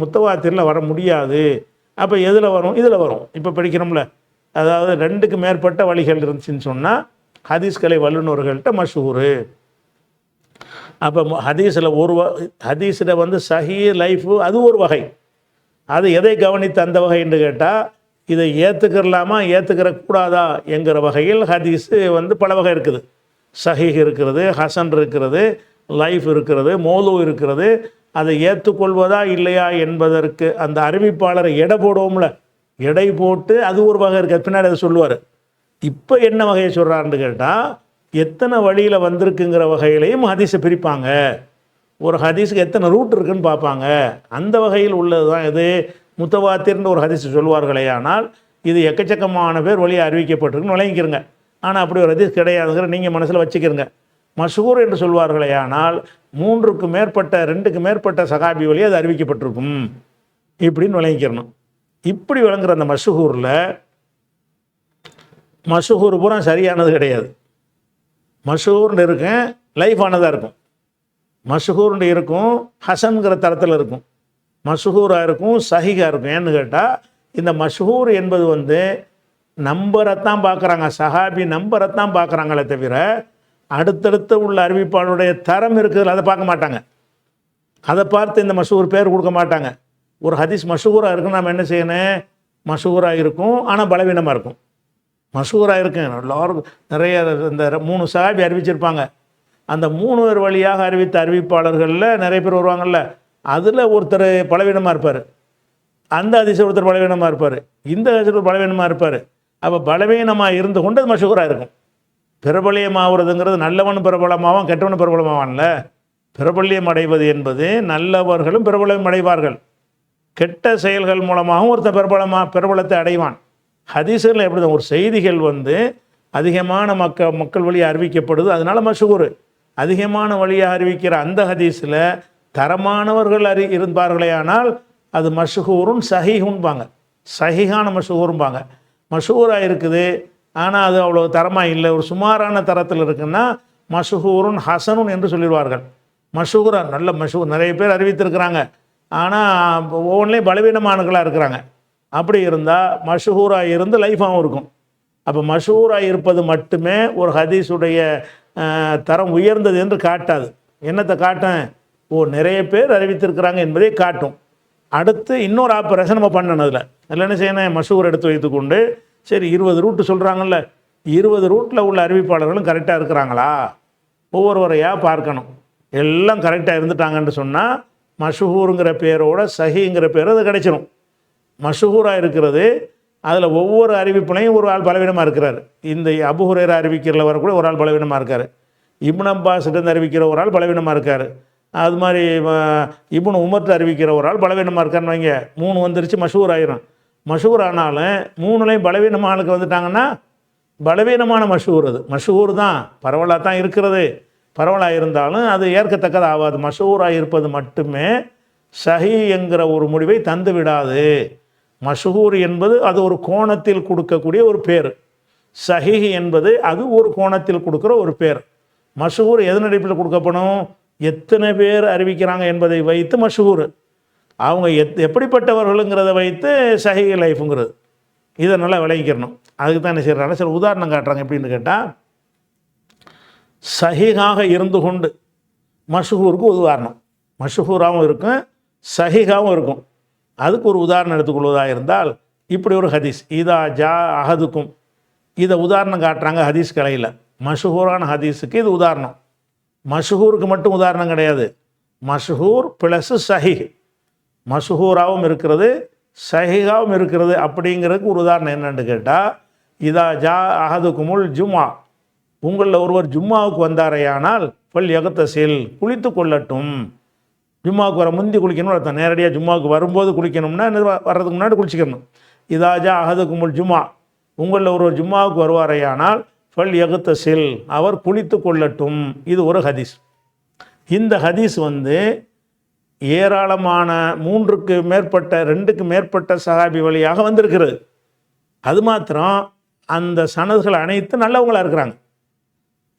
[SPEAKER 2] முத்தவாத்திரில் வர முடியாது. அப்போ எதில் வரும்? இதில் வரும். இப்போ படிக்கிறோம்ல, அதாவது 2க்கு மேற்பட்ட வழிகள் இருந்துச்சுன்னு சொன்னால் ஹதீஸ்கலை வல்லுநர்கள்ட்ட மஷ்ஹூரு. அப்போ ஹதீஸில் வந்து சஹீ லைஃபு அது ஒரு வகை. அது எதை கவனித்து அந்த வகைன்னு கேட்டால், இதை ஏற்றுக்கிறலாமா ஏற்றுக்கிற கூடாதா என்கிற வகையில் ஹதீஸு வந்து பல வகை இருக்குது. சஹீஹ் இருக்கிறது, ஹசன் இருக்கிறது, லைஃப் இருக்கிறது, மௌது இருக்கிறது. அதை ஏற்றுக்கொள்வதா இல்லையா என்பதற்கு அந்த அறிவிப்பாளரை எடை போடுவோம்ல, எடை போட்டு அது ஒரு வகை இருக்குது. பின்னாடி அதை சொல்லுவார். இப்போ என்ன வகையை சொல்கிறாருன்னு கேட்டால், எத்தனை வழியில் வந்திருக்குங்கிற வகையிலையும் ஹதீஸை பிரிப்பாங்க. ஒரு ஹதீஸுக்கு எத்தனை ரூட் இருக்குன்னு பார்ப்பாங்க. அந்த வகையில் உள்ளது தான் இது முத்தவாத்திர்னு ஒரு ஹதீஸ் சொல்வார்களே. ஆனால் இது எக்கச்சக்கமான பேர் வழியாக அறிவிக்கப்பட்டிருக்குன்னு விளங்கிக்கிறங்க. ஆனால் அப்படி ஒரு ஹதீஸ் கிடையாதுங்கிற நீங்கள் மனசில் வச்சுக்கிறங்க. மஷ்ஹூர் என்று சொல்வார்களே, ஆனால் 3க்கு மேற்பட்ட 2க்கு மேற்பட்ட சஹாபி வழியாக அது அறிவிக்கப்பட்டிருக்கும் இப்படின்னு விளங்கிக்கிறணும். இப்படி விளங்குற அந்த மஷ்ஹூர் பூரா சரியானது கிடையாது. மஷ்ஹூர்னு இருக்கும், லைஃபானதாக இருக்கும். மஷ்ஹூர்னு இருக்கும், ஹசன்கிற தரத்தில் இருக்கும். மஷ்ஹூராக இருக்கும், சஹீஹாக இருக்கும். ஏன்னு கேட்டால், இந்த மஷ்ஹூர் என்பது வந்து நம்பரைத்தான் பார்க்குறாங்க, சஹாபி நம்பரைத்தான் பார்க்குறாங்களே தவிர அடுத்தடுத்து உள்ள அறிவிப்பாளருடைய தரம் இருக்குதுல்ல, அதை பார்க்க மாட்டாங்க. அதை பார்த்து இந்த மஷ்ஹூர் பேர் கொடுக்க மாட்டாங்க. ஒரு ஹதீஸ் மஷ்ஹூராக இருக்குன்னு நம்ம என்ன செய்யணும்? மஷ்ஹூராக இருக்கும், ஆனால் பலவீனமாக இருக்கும். மஷ்ஹூராக இருக்கும், எல்லாரும் நிறைய இந்த 3 சஹாபி அறிவிச்சிருப்பாங்க. அந்த 3 பேர் வழியாக அறிவித்த அறிவிப்பாளர்களில் நிறைய பேர் வருவாங்கள்ல, அதில் ஒருத்தர் பலவீனமாக இருப்பார், அந்த ஹதீஸில் ஒருத்தர் பலவீனமாக இருப்பார், இந்த ஹதீஸில் பலவீனமாக இருப்பார். அப்போ பலவீனமாக இருந்து கொண்டு அது மஷ்ஹூராக இருக்கும். பிரபல்யமாகிறதுங்கிறது நல்லவன் பிரபலமாவான், கெட்டவன் பிரபலமாவான்ல. பிரபல்யம் அடைவது என்பது நல்லவர்களும் பிரபலம் அடைவார்கள், கெட்ட செயல்கள் மூலமாகவும் ஒருத்தர் பிரபலத்தை அடைவான். ஹதீஸில் எப்படி தான் ஒரு செய்திகள் வந்து அதிகமான மக்கள் வழியாக அறிவிக்கப்படுது, அதனால மஷ்ஹூர். அதிகமான வழியாக அறிவிக்கிற அந்த ஹதீஸில் தரமானவர்கள் இருப்பார்களே, ஆனால் அது மஷ்ஹூரும் சஹீஹுன்பாங்க, சஹீஹான மஷ்ஹூரும்பாங்க. மஷ்ஹூராக இருக்குது, ஆனால் அது அவ்வளோ தரமாக இல்லை, ஒரு சுமாரான தரத்தில் இருக்குன்னா மஷ்ஹூருன் ஹசனுன் என்று சொல்லிடுவார்கள். மஷ்ஹூராக நல்ல மஷ்ஹூர் நிறைய பேர் அறிவித்திருக்கிறாங்க, ஆனால் ஒவ்வொன்றிலையும் பலவீனமானவர்களாக இருக்கிறாங்க. அப்படி இருந்தால் மஷ்ஹூராக இருந்து லைஃபாகவும் இருக்கும். அப்போ மஷ்ஹூராக இருப்பது மட்டுமே ஒரு ஹதீஸுடைய தரம் உயர்ந்தது என்று காட்டாது. என்னத்தை காட்டும்? நிறைய பேர் அறிவித்திருக்கிறாங்க என்பதை காட்டும். அடுத்து இன்னொரு ஆப்பரேஷன் நம்ம பண்ணணும். அதில் என்ன செய்யணும்? மஷ்ஹூர் எடுத்து வைத்துக்கொண்டு, சரி 20 ரூட்டு சொல்கிறாங்கல்ல, 20 ரூட்டில் உள்ள அறிவிப்பாளர்களும் கரெக்டாக இருக்கிறாங்களா ஒவ்வொருவரையாக பார்க்கணும். எல்லாம் கரெக்டாக இருந்துட்டாங்கன்னு சொன்னால் மஷ்ஹூருங்கிற பேரோட சஹீங்கிற பேர் அது கிடைச்சிடும். மஷ்ஹூராக இருக்கிறது, அதில் ஒவ்வொரு அறிவிப்புலையும் ஒரு ஆள் பலவீனமாக இருக்கிறார். இந்த அபூ ஹுரைரா அறிவிக்கிறதுல வரக்கூட ஒரு ஆள் பலவீனமாக இருக்கார், இப்னு அப்பாஸ்கிட்ட அறிவிக்கிற ஒரு ஆள் பலவீனமாக இருக்கார், அது மாதிரி இப்னு உமர்கிட்ட அறிவிக்கிற ஒரு ஆள் பலவீனமாக இருக்காருன்னு வைங்க, 3 வந்துருச்சு, மஷ்ஹூர் ஆயிரும். மஷ்ஹூர் ஆனாலும் 3லையும் பலவீனமான ஆளுக்கு வந்துட்டாங்கன்னா பலவீனமான மஷ்ஹூர். அது மஷ்ஹூர் தான், பரவலாக தான் இருக்கிறது, பரவலாக இருந்தாலும் அது ஏற்கத்தக்கது ஆகாது. மஷ்ஹூராக இருப்பது மட்டுமே சஹீ என்கிற ஒரு முடிவை தந்து விடாது. மஷ்ஹூர் என்பது அது ஒரு கோணத்தில் கொடுக்கக்கூடிய ஒரு பேர், சஹீஹ் என்பது அது ஒரு கோணத்தில் கொடுக்குற ஒரு பேர். மஷ்ஹூர் எதன் அடிப்படையில் கொடுக்கப்படும்? எத்தனை பேர் அறிவிக்கிறாங்க என்பதை வைத்து மஷ்ஹூர், அவங்க எப்படிப்பட்டவர்களுங்கிறத வைத்து சஹீஹ் லைஃபுங்கிறது. இதை நல்லா விளங்கிக்கிறணும். அதுக்கு தான் என்ன செய்கிறாங்க, சில உதாரணம் காட்டுறாங்க. எப்படின்னு கேட்டால், சஹீஹாக இருந்து கொண்டு மஷ்ஹூருக்கு உதாரணம், மஷ்ஹூராகவும் இருக்கும் சஹீஹாகவும் இருக்கும். அதுக்கு ஒரு உதாரணம் எடுத்துக்கொள்வதாக இருந்தால், இப்படி ஒரு ஹதீஸ், இதா ஜா அஹதுக்கும், இதை உதாரணம் காட்டுறாங்க ஹதீஸ் கலையில். மஷ்ஹூரான ஹதீஸுக்கு இது உதாரணம். மஷ்ஹூருக்கு மட்டும் உதாரணம் கிடையாது, மஷ்ஹூர் ப்ளஸ் சஹீஹ், மஷ்ஹூராகவும் இருக்கிறது சஹீஹாகவும் இருக்கிறது. அப்படிங்கிறதுக்கு ஒரு உதாரணம் என்னென்னு கேட்டால், இதா ஜா அஹதுக்குமுல் ஜும்மா, உங்களில் ஒருவர் ஜும்மாவுக்கு வந்தாரையானால் பல் யகத்தசில், குளித்து கொள்ளட்டும். ஜும்மாவுக்கு வர முந்தி குளிக்கணும்னு அர்த்தம். நேரடியாக ஜும்மாவுக்கு வரும்போது குளிக்கணும்னா வர்றதுக்கு முன்னாடி குளிச்சிக்கணும். இதா ஜா அஹதுக்குமுல் ஜும்மா, உங்களில் ஒருவர் ஜும்மாவுக்கு வருவாரையானால் பல் யகத்தசில், அவர் குளித்து கொள்ளட்டும். இது ஒரு ஹதீஸ். இந்த ஹதீஸ் ஏராளமான 3க்கு மேற்பட்ட 2க்கு மேற்பட்ட சஹாபி வழியாக வந்திருக்கிறது. அது மாத்திரம் அந்த சனதுகள் அனைத்து நல்லவங்களாக இருக்கிறாங்க.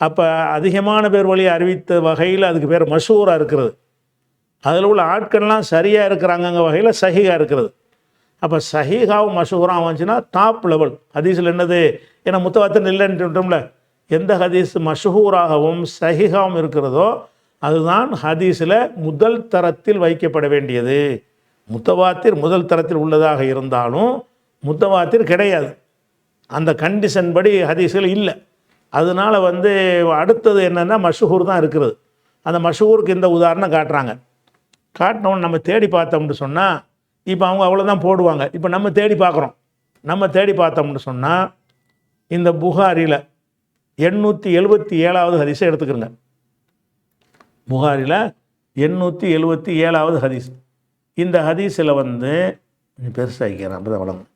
[SPEAKER 2] அப்போ அதிகமான பேர் வழியை அறிவித்த வகையில் அதுக்கு பேர் மஷ்ஹூராக இருக்கிறது. அதில் உள்ள ஆட்கள்லாம் சரியாக இருக்கிறாங்கங்க வகையில் சஹீஹாக இருக்கிறது. அப்போ சஹீஹாவும் மஷ்ஹூராகவும் வந்துச்சுன்னா டாப் லெவல் ஹதீஸில் என்னது, ஏன்னா முத்தவாத்திர் இல்லைன்னு சொல்லிட்டோம்ல. எந்த ஹதீஸ் மஷ்ஹூராகவும் சஹீஹாவும் இருக்கிறதோ அதுதான் ஹதீஸில் முதல் தரத்தில் வைக்கப்பட வேண்டியது. முத்தவாத்திர் முதல் தரத்தில் உள்ளதாக இருந்தாலும் முத்தவாத்திர் கிடையாது, அந்த கண்டிஷன் படி ஹதீஸில் இல்லை. அதனால் அடுத்தது என்னென்னா மஷ்ஹூர் தான் இருக்கிறது. அந்த மஷ்ஹூருக்கு இந்த உதாரணம் காட்டுறாங்க. காட்டினோன்னு நம்ம தேடி பார்த்தோம்னு சொன்னால், இப்போ அவங்க அவ்வளோதான் போடுவாங்க. இப்போ நம்ம தேடி பார்க்குறோம். நம்ம தேடி பார்த்தோம்னு சொன்னால், இந்த புகாரியில் 877வது ஹதீஸை எடுத்துக்கிறோங்க. புகாரில் 877வது ஹதீஸ். இந்த ஹதீஸில் பெருசாகிக்கிறேன் அப்போ தான் வழங்கும்.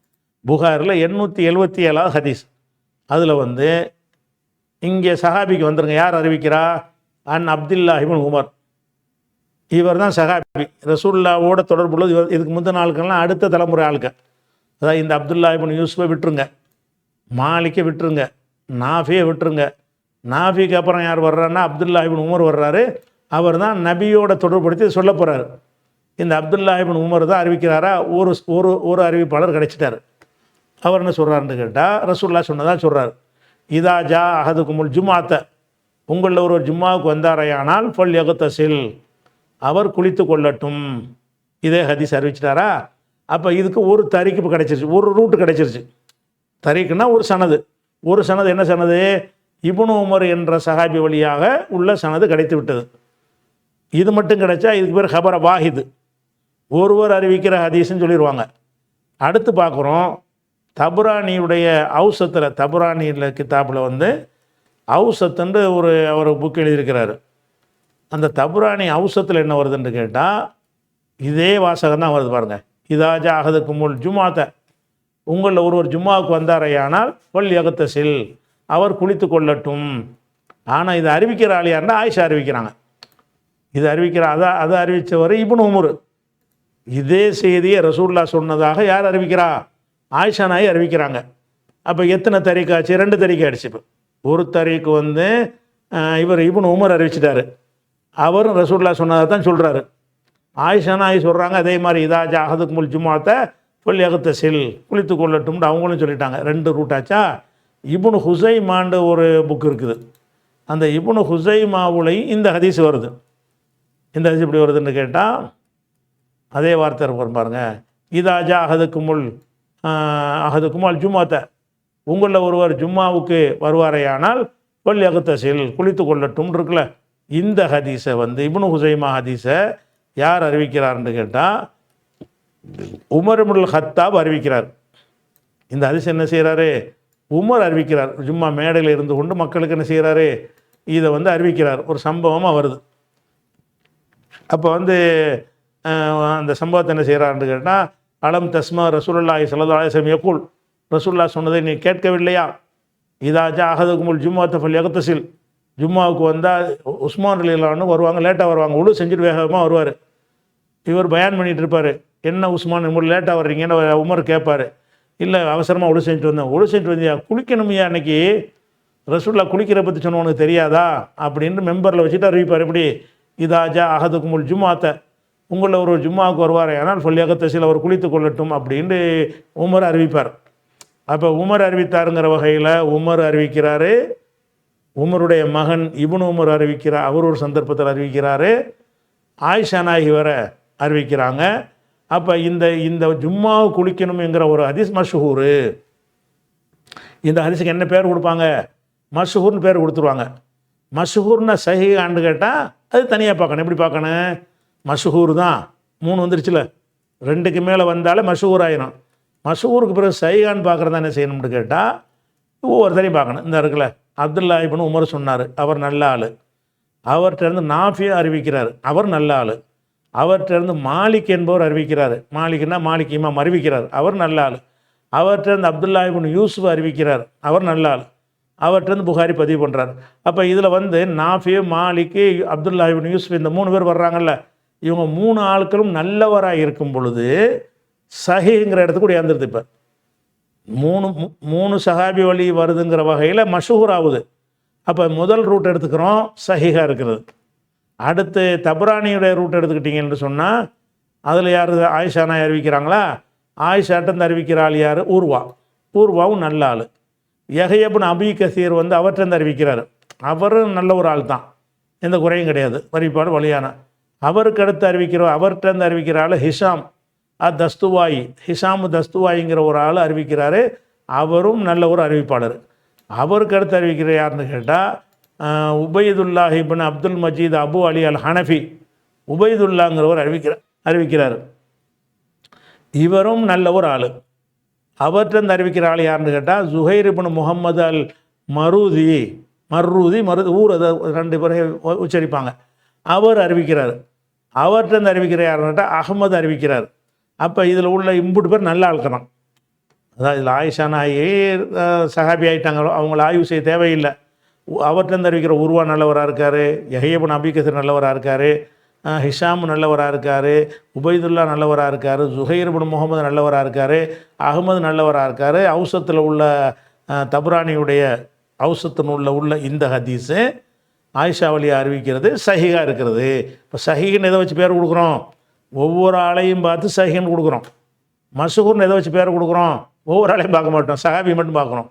[SPEAKER 2] புகாரில் 877வது ஹதீஸ். அதில் இங்கே சஹாபிக்கு வந்துருங்க. யார் அறிவிக்கிறா? அன் அப்துல்லாஹ் இப்னு உமர். இவர் தான் சஹாபி, ரசூலுல்லாவோட தொடர்புள்ளது. இதுக்கு முந்தின ஆட்கள்லாம் அடுத்த தலைமுறை ஆட்கள். அதாவது இந்த அப்துல்லாஹ் இப்னு யூசுஃபை விட்டுருங்க, மாலிக்கை விட்டுருங்க, நாஃபியை விட்டுருங்க. நாஃபிக்கு அப்புறம் யார் வர்றாருன்னா அப்துல்லாஹ் இப்னு உமர் வர்றாரு. அவர் தான் நபியோட தொடர்புபடுத்தி சொல்ல போகிறாரு. இந்த அப்துல்லாஹ் இப்னு உமர் தான் அறிவிக்கிறாரா? ஒரு அறிவிப்பாளர் கிடைச்சிட்டார். அவர் என்ன சொல்கிறாருன்னு கேட்டால், ரசூலுல்லாஹ் சொன்னதாக சொல்கிறார். இதா ஜா அஹதுக்குமுல் ஜும்மாத்த, உங்களில் ஒரு ஜும்மாவுக்கு வந்தாரையானால் ஃபல் யகத்தசில், அவர் குளித்து கொள்ளட்டும். இதே ஹதீஸ் அறிவிச்சிட்டாரா? அப்போ இதுக்கு ஒரு தரீக்கு இப்போ கிடச்சிருச்சு, ஒரு ரூட்டு கிடச்சிருச்சு. தரீக்குன்னா ஒரு சனது. ஒரு சனது என்ன சனது? இப்னு உமர் என்ற சஹாபி வழியாக உள்ள சனது கிடைத்து விட்டது. இது மட்டும் கிடைச்சா இதுக்கு பேர் ஹபர வாஹிது, ஒருவர் அறிவிக்கிற ஹதீஸ்ன்னு சொல்லிடுவாங்க. அடுத்து பார்க்குறோம், தபுரானியுடைய அவுசத்தில், தபுரானியில் கிதாபில் அவுசத்துன்னு அவர் புக் எழுதியிருக்கிறாரு. அந்த தபுரானி அவுசத்தில் என்ன வருதுன்னு கேட்டால், இதே வாசகம் தான் வருது பாருங்கள். இதாஜா அஹதுக்குமுல் ஜும்மாத்த, உங்களில் ஒருவர் ஜும்மாவுக்கு வந்தாரையானால் வல் யகத்தசில், அவர் குளித்து கொள்ளட்டும். ஆனால் இதை அறிவிக்கிற ஆள் யாருன்னா ஆயிஷா அறிவிக்கிறாங்க. இது அறிவிக்கிற அதை அறிவித்தவர் இப்னு உமர். இதே செய்தியை ரசூலுல்லாஹ் சொன்னதாக யார் அறிவிக்கிறா? ஆயிஷா நாய் அறிவிக்கிறாங்க. அப்போ எத்தனை தரீக்காச்சு? 2 தரீக்கு ஆயிடுச்சு. இப்போ ஒரு தரீக்கு இவர் இப்னு உமர் அறிவிச்சிட்டாரு, அவரும் ரசூலுல்லாஹ் சொன்னதாக தான் சொல்கிறாரு. ஆயிஷா நாய் சொல்கிறாங்க அதே மாதிரி இதா ஜா அஹதுக்குமுல் ஜும்மாத்த ஃபல் யகத்தசில், குளித்து கொள்ளட்டும்னு அவங்களும் சொல்லிட்டாங்க. 2 ரூட்டாச்சா. இப்னு ஹுஸைமாண்டு ஒரு புக் இருக்குது. அந்த இப்னு ஹுஸைமாவுலையும் இந்த ஹதீஸ் வருது. இந்த ஹதீஸ் எப்படி வருதுன்னு கேட்டால், அதே வார்த்தை இருக்கும் பாருங்க. இதா ஜா அஹதுக்குமுல் ஜும்மாத்த, உங்களில் ஒருவர் ஜும்மாவுக்கு வருவாரையானால் ஃபல் யகத்தசில், குளித்து கொள்ளட்டும் இருக்குல்ல. இந்த ஹதீஸை இப்னு ஹுஸைமா ஹதீஸை யார் அறிவிக்கிறார்னு கேட்டால், உமர் இப்னுல் ஹத்தாப் அறிவிக்கிறார். இந்த ஹதீஸ் என்ன செய்கிறாரு? உமர் அறிவிக்கிறார். ஜும்மா மேடையில் இருந்து கொண்டு மக்களுக்கு என்ன செய்கிறாரு? இதை அறிவிக்கிறார். ஒரு சம்பவமாக வருது. அப்போ அந்த சம்பவத்தை என்ன செய்கிறாருன்னு கேட்டால், அலம் தஸ்மா ரசூலுல்லாஹி ஸல்லல்லாஹு அலைஹி வஸல்லம் யகூல், ரசூலுல்லாஹ் சொன்னதை நீ கேட்கவில்லையா? இதா ஜா அஹதுக்குமுல் ஜும்மாத்த ஃபல் யகத்தசில், ஜும்மாவுக்கு வந்தால் உஸ்மான் ரலியல்லாஹு அன்ஹு வருவாங்க, லேட்டாக வருவாங்க, உழு செஞ்சுட்டு வேகமாக வருவார். இவர் பயான் பண்ணிகிட்டு இருப்பார். என்ன உஸ்மான் லேட்டாக வர்றீங்கன்னு உமர் கேட்பார். இல்லை அவசரமாக உழு செஞ்சுட்டு வந்தேன். உழு செஞ்சுட்டு வந்தியா? குளிக்கணுமையா அன்னைக்கு? ரசூலுல்லாஹ் குளிக்கிற பற்றி சொன்ன உனக்கு தெரியாதா அப்படின்னு மெம்பரில் வச்சுட்டு அறிவிப்பார். எப்படி இதாஜா அஹதுக்குமுல் ஜுமாத்த, உங்களில் ஒரு ஜும்மாவுக்கு வருவார் ஆனால் சொல்லியகத்தசில் அவர் குளித்து கொள்ளட்டும் அப்படின்னு உமர் அறிவிப்பார். அப்போ உமர் அறிவித்தாருங்கிற வகையில் உமர் அறிவிக்கிறாரு, உமருடைய மகன் இப்னு உமர் அறிவிக்கிறார், அவர் ஒரு சந்தர்ப்பத்தில் அறிவிக்கிறாரு, ஆயிஷா நாயகி வர அறிவிக்கிறாங்க. அப்போ இந்த இந்த ஜும்மாவை குளிக்கணுங்கிற ஒரு ஹதீஸ் மஷ்ஹூரு. இந்த ஹதீஸுக்கு என்ன பேர் கொடுப்பாங்க? மஷ்ஹூர்னு பேர் கொடுத்துருவாங்க. மஷ்ஹூர்னா சஹீஹான்னு கேட்டால் அது தனியாக பார்க்கணும். எப்படி பார்க்கணும்? மஷ்ஹூர் தான் 3 வந்துருச்சுல, 2க்கு மேலே வந்தாலே மஷ்ஹூர் ஆயிரும். மஷ்ஹூருக்கு பிறகு சஹீஹான்னு பார்க்குறதா என்ன செய்யணும்னு கேட்டால் ஒவ்வொருத்தரையும் பார்க்கணும். இந்த இருக்குல்ல, அப்துல்லா இப்னு உமர் சொன்னார், அவர் நல்ல ஆள். அவர்கிட்ட நாஃபியா அறிவிக்கிறார், அவர் நல்ல ஆள். அவர்கிட்ட மாலிக் என்பவர் அறிவிக்கிறார், மாலிக்னா மாலிக் இமாம் அறிவிக்கிறார், அவர் நல்ல ஆள். அவர்கிட்ட அப்துல்லா இப்னு யூசுப் அறிவிக்கிறார், அவர் நல்ல ஆள். அவர்கிட்ட புகாரி பதிவு பண்ணுறார். அப்போ இதில் நாஃபி, மாலிக்கு, அப்துல்லா இப்னு யூசுப் இந்த 3 பேர் வர்றாங்கல்ல, இவங்க 3 ஆட்களும் நல்லவராக இருக்கும் பொழுது சஹீங்கிற இடத்துக்கு கூட இறந்துருது. இப்போ 3 சஹாபி வழி வருதுங்கிற வகையில் மஷ்ஹூர் ஆகுது. அப்போ முதல் ரூட் எடுத்துக்கிறோம், சஹீஹாக இருக்கிறது. அடுத்து தப்ரானியுடைய ரூட் எடுத்துக்கிட்டிங்கன்னு சொன்னால் அதில் யார்? ஆயிஷா நாய் அறிவிக்கிறாங்களா, ஆயிஷாட்டந்து அறிவிக்கிற ஆள் யார்? ஊர்வாவும் நல்ல ஆள். யஹ்யா அபி கசீர் அவர்கிட்ட அறிவிக்கிறார், அவரும் நல்ல ஒரு ஆள் தான், எந்த குறையும் கிடையாது, வரிப்பாடு வழியான. அவருக்கு அடுத்து அவர்கிட்ட அறிவிக்கிற ஆள் ஹிஷாம் தஸ்துவாயி, ஹிஷாமு தஸ்துவாயிங்கிற ஒரு ஆள் அறிவிக்கிறாரு, அவரும் நல்ல ஒரு அறிவிப்பாளர். அவருக்கு அடுத்து அறிவிக்கிற யாருன்னு கேட்டால் உபைதுல்லாஹ் இப்னு அப்துல் மஜீத் அபு அலி அல் ஹனஃபி, உபைதுல்லாங்கிறவர் அறிவிக்கிறார், இவரும் நல்ல ஒரு ஆள். அவர்கிட்ட அறிவிக்கிற ஆள் யாருன்னு கேட்டால் ஜுஹைர் இப்னு முஹம்மது அல் மர்ரூதி ஊர் அதை 2 பேரை உச்சரிப்பாங்க, அவர் அறிவிக்கிறார். அவர்கிட்ட அறிவிக்கிற யாருன்னு கேட்டால் அஹ்மது அறிவிக்கிறார். அப்போ இதில் உள்ள இம்புட்டு பேர் நல்ல ஆட்கணும். அதாவது இதில் ஆயிஷா நாயே சஹாபி ஆகிட்டாங்க, அவங்கள ஆய்வு செய்ய தேவையில்லை. அவர்கிட்ட அறிவிக்கிற உருவா நல்லவராக இருக்கார், யஹ்யா இப்னு அபி கஸீர் நல்லவராக இருக்கார், ஹிஷாம் நல்லவராக இருக்கார், உபைதுல்லா நல்லவராக இருக்கார், ஜுஹைர் இப்னு முஹம்மது நல்லவராக இருக்கார், அஹ்மது நல்லவராக இருக்கார். அவுசத்தில் உள்ள தப்ரானியுடைய அவுசத்தின் உள்ள இந்த ஹதீஸு ஆயிஷா வழியை அறிவிக்கிறது சஹீஹாக இருக்கிறது. இப்போ சஹீஹ்னு எதை வச்சு பேர் கொடுக்குறோம்? ஒவ்வொரு ஆளையும் பார்த்து சஹீஹ்னு கொடுக்குறோம். மஷ்ஹூர்னு எதை வச்சு பேர் கொடுக்குறோம்? ஒவ்வொரு ஆளையும் பார்க்க மாட்டோம், சஹாபி மட்டும் பார்க்குறோம்.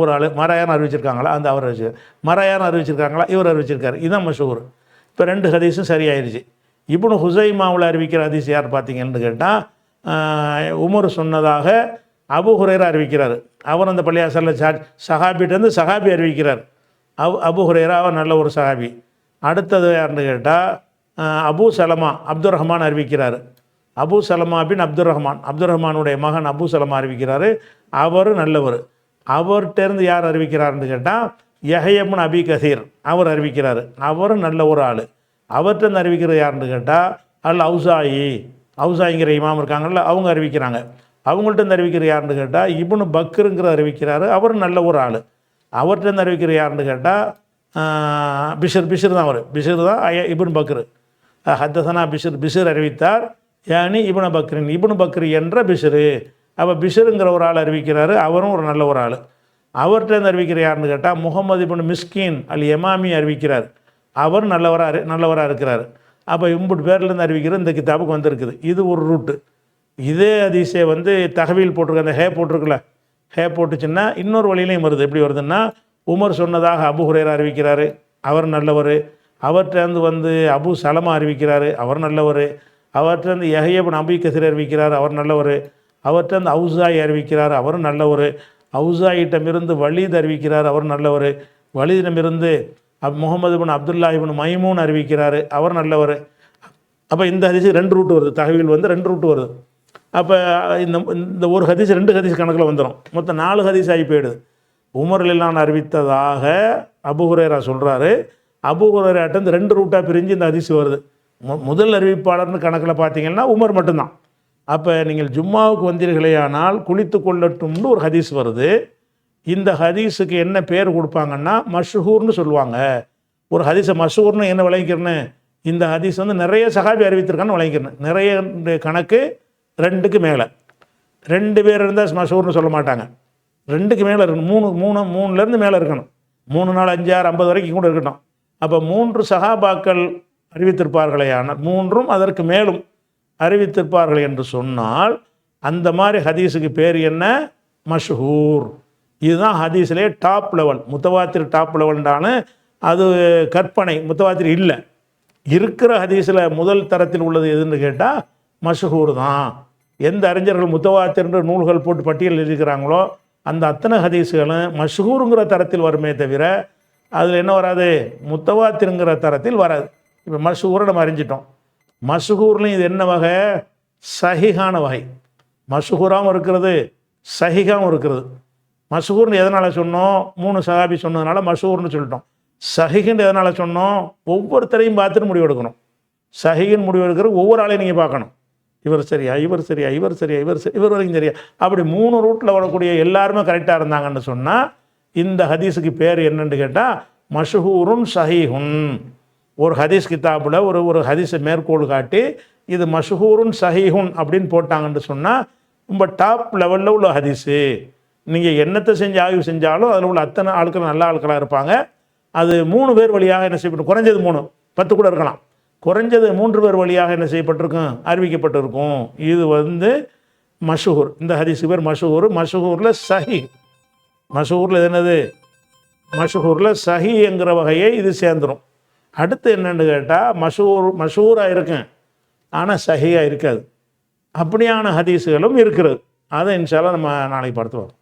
[SPEAKER 2] ஒரு ஆள் மராயான்னு அறிவிச்சிருக்காங்களா, அந்த அவர் அறிவிச்சு, மராயான்னு அறிவிச்சிருக்காங்களா, இவர் அறிவிச்சிருக்காரு, இதுதான் மஷ்ஹூர். இப்போ 2 ஹதீஸும் சரியாயிருச்சு. இப்னு ஹுஸைமாவில் அறிவிக்கிற ஹதீஸ் யார் பார்த்தீங்கன்னு கேட்டால் உமர் சொன்னதாக அபு ஹுரைரா அறிவிக்கிறார். அவர் அந்த பள்ளியாசலில் சஹாபிட்டேருந்து சஹாபி அறிவிக்கிறார். அபு ஹுரைரா அவர் நல்ல ஒரு சஹாபி. அடுத்தது யாருன்னு கேட்டால் அபு சலமா அப்துல் ரஹ்மான் அறிவிக்கிறார். அபு சலமா பின் அப்துல் ரஹ்மானுடைய மகன் அபு சலமா அறிவிக்கிறார், அவர் நல்லவர். அவர்கிட்டேருந்து யார் அறிவிக்கிறார்னு கேட்டால் யஹ்யா இப்னு அபி கஸீர் அவர் அறிவிக்கிறார், அவரும் நல்ல ஒரு ஆள். அவர்கிட்ட அறிவிக்கிறது யாருன்னு கேட்டால் அவுசாயிங்கிற இமாம் இருக்காங்கல்ல, அவங்க அறிவிக்கிறாங்க. அவங்கள்ட்ட அறிவிக்கிற யாருன்னு கேட்டால் இப்னு பக்ருங்கிற அறிவிக்கிறாரு, அவர் நல்ல ஒரு ஆள். அவர்கிட்ட அறிவிக்கிற யாருன்னு கேட்டால் பிஷர் தான், அவர் பிஷர் தான் இப்னு பக்ரு. ஹத்தசனா பிஷர் அறிவித்தார், யானி இப்னு பக்ரு என்ற பிஷரு. அப்போ பிஷருங்கிற ஒரு ஆள் அறிவிக்கிறாரு, அவரும் ஒரு நல்ல ஒரு ஆள். அவர்கிட்ட அறிவிக்கிற யாருன்னு கேட்டால் முகமது இப்னு மிஸ்கின் அல் யமாமி அறிவிக்கிறார், அவர் நல்லவராக இருக்கிறார். அப்போ இம்புட்டு பேர்லேருந்து அறிவிக்கிற இந்த கிதாபுக்கு வந்திருக்குது. இது ஒரு ரூட்டு. இதே ஹதீஸே தகவீல் போட்டிருக்க, அந்த ஹே போட்டிருக்குல்ல, ஹே போட்டுச்சுன்னா இன்னொரு வழியிலையும் வருது. எப்படி வருதுன்னா உமர் சொன்னதாக அபு ஹுரைரா அறிவிக்கிறாரு, அவர் நல்லவர். அவர்கிட்ட அபு சலமா அறிவிக்கிறாரு, அவர் நல்லவர். அவர்கிட்ட யஹ்யா இப்னு அபி கஸீர் அறிவிக்கிறார், அவர் நல்லவர். அவர்கிட்ட அவுசாயி அறிவிக்கிறார், அவரும் நல்லவர். அவுசாயிட்டமிருந்து வலீத் அறிவிக்கிறார், அவர் நல்லவர். வலீதிடமிருந்து முகமது இப்னு அப்துல்லா இப்னு மைமூன் அறிவிக்கிறார், அவர் நல்லவர். அப்போ இந்த ஹதீஸ் 2 ரூட்டு வருது, தகவல் 2 ரூட்டு வருது. அப்போ இந்த ஒரு ஹதீஸ் 2 ஹதீஸ் கணக்கில் வந்துடும், மொத்தம் 4 ஹதீஸ் ஆகி போயிடுது. உமர் ரலியல்லாஹு அறிவித்ததாக அபு ஹுரைரா சொல்கிறாரு. அபு ஹுரைராட்ட 2 ரூட்டாக பிரிஞ்சு இந்த ஹதீஸ் வருது. முதல் அறிவிப்பாளர்னு கணக்கில் பார்த்தீங்கன்னா உமர் மட்டும்தான். அப்போ நீங்கள் ஜும்மாவுக்கு வந்தீர்களேயானால் குளித்து கொள்ளட்டும்னு ஒரு ஹதீஸ் வருது. இந்த ஹதீஸுக்கு என்ன பேர் கொடுப்பாங்கன்னா மஷ்ஹூர்னு சொல்லுவாங்க. ஒரு ஹதீஸை மஷ்ஹூர்னு என்ன விளங்கிக்கிறேன்னு, இந்த ஹதீஸ் நிறைய சஹாபி அறிவித்திருக்கான்னு விளங்கிக்கிறேன். நிறைய கணக்கு 2க்கு மேலே, 2 பேர் இருந்தால் மஷ்ஹூர்னு சொல்ல மாட்டாங்க. 2க்கு மேலே இருக்கணும், 3லேருந்து மேலே இருக்கணும். 3, 4, 5, 6, 50 வரைக்கும் கூட இருக்கட்டும். அப்போ 3 சஹாபாக்கள் அறிவித்திருப்பார்களேயானால், மூன்றும் அதற்கு மேலும் அறிவித்திருப்பார்கள் என்று சொன்னால் அந்த மாதிரி ஹதீஸுக்கு பேர் என்ன? மஷ்ஹூர். இதுதான் ஹதீஸ்லேயே டாப் லெவல். முத்தவாத்திர் டாப் லெவல்ன்றான அது கற்பனை, முத்தவாத்திர் இல்லை. இருக்கிற ஹதீஸில் முதல் தரத்தில் உள்ளது எதுன்னு கேட்டால் மஷ்ஹூர் தான். எந்த அறிஞர்கள் முத்தவாத்திர் நூல்கள் போட்டு பட்டியல் எழுதிக்கிறாங்களோ அந்த அத்தனை ஹதீஸுகளும் மஷ்ஹூருங்கிற தரத்தில் வருமே தவிர அதில் என்ன வராது? முத்தவாத்திருங்கிற தரத்தில் வராது. இப்போ மஷ்ஹூரை நம்ம அறிஞ்சிட்டோம். மஷ்ஹூர்லையும் இது என்ன வகை? சஹிஹான வகை. மஷ்ஹூராகவும் இருக்கிறது, சஹிஹாகவும் இருக்கிறது. மஷ்ஹூர்னு எதனால் சொன்னோம்? 3 சஹாபி சொன்னதுனால மஷ்ஹூர்னு சொல்லிட்டோம். சஹிஹ்னு எதனால் சொன்னோம்? ஒவ்வொருத்தரையும் பார்த்துட்டு முடிவெடுக்கணும். சஹிஹ்னு முடிவெடுக்கிற ஒவ்வொரு ஆளையும் நீங்கள் பார்க்கணும். இவர் சரியா, இவர் சரியா, இவர் சரியா, இவர் வரைக்கும் சரியா, அப்படி 3 ரூட்டில் வரக்கூடிய எல்லாருமே கரெக்டாக இருந்தாங்கன்னு சொன்னால் இந்த ஹதீஸுக்கு பேர் என்னன்னு கேட்டால் மஷ்ஹூருன் சஹீஹுன். ஒரு ஹதீஸ் கிதாபில் ஒரு ஹதீஸை மேற்கோள் காட்டி இது மஷ்ஹூருன் சஹீஹுன் அப்படின்னு போட்டாங்கன்னு சொன்னால் ரொம்ப டாப் லெவலில் உள்ள ஹதீஸு. நீங்கள் என்னத்தை செஞ்சு ஆய்வு செஞ்சாலும் அதில் உள்ள அத்தனை ஆட்கள் நல்ல ஆட்களாக இருப்பாங்க. அது 3 பேர் வழியாக என்ன செய்யப்படும்? குறைஞ்சது 3, 10 கூட இருக்கலாம். குறைஞ்சது 3 பேர் வழியாக என்ன செய்யப்பட்டிருக்கும்? அறிவிக்கப்பட்டிருக்கும். இது மஷ்ஹூர். இந்த ஹதீஸுக்கு பேர் மஷ்ஹூர். மஷ்ஹூரில் சஹி. மஷ்ஹூரில் என்னது? மஷ்ஹூரில் சஹி என்கிற வகையை இது சேர்ந்துடும். அடுத்து என்னென்னு கேட்டால் மஷ்ஹூராக இருக்கும் ஆனால் சஹியாக இருக்காது. அப்படியான ஹதீஸுகளும் இருக்கிறது. அதை இன்ஷா அல்லாஹ் நம்ம நாளைக்கு பார்த்து வரோம்.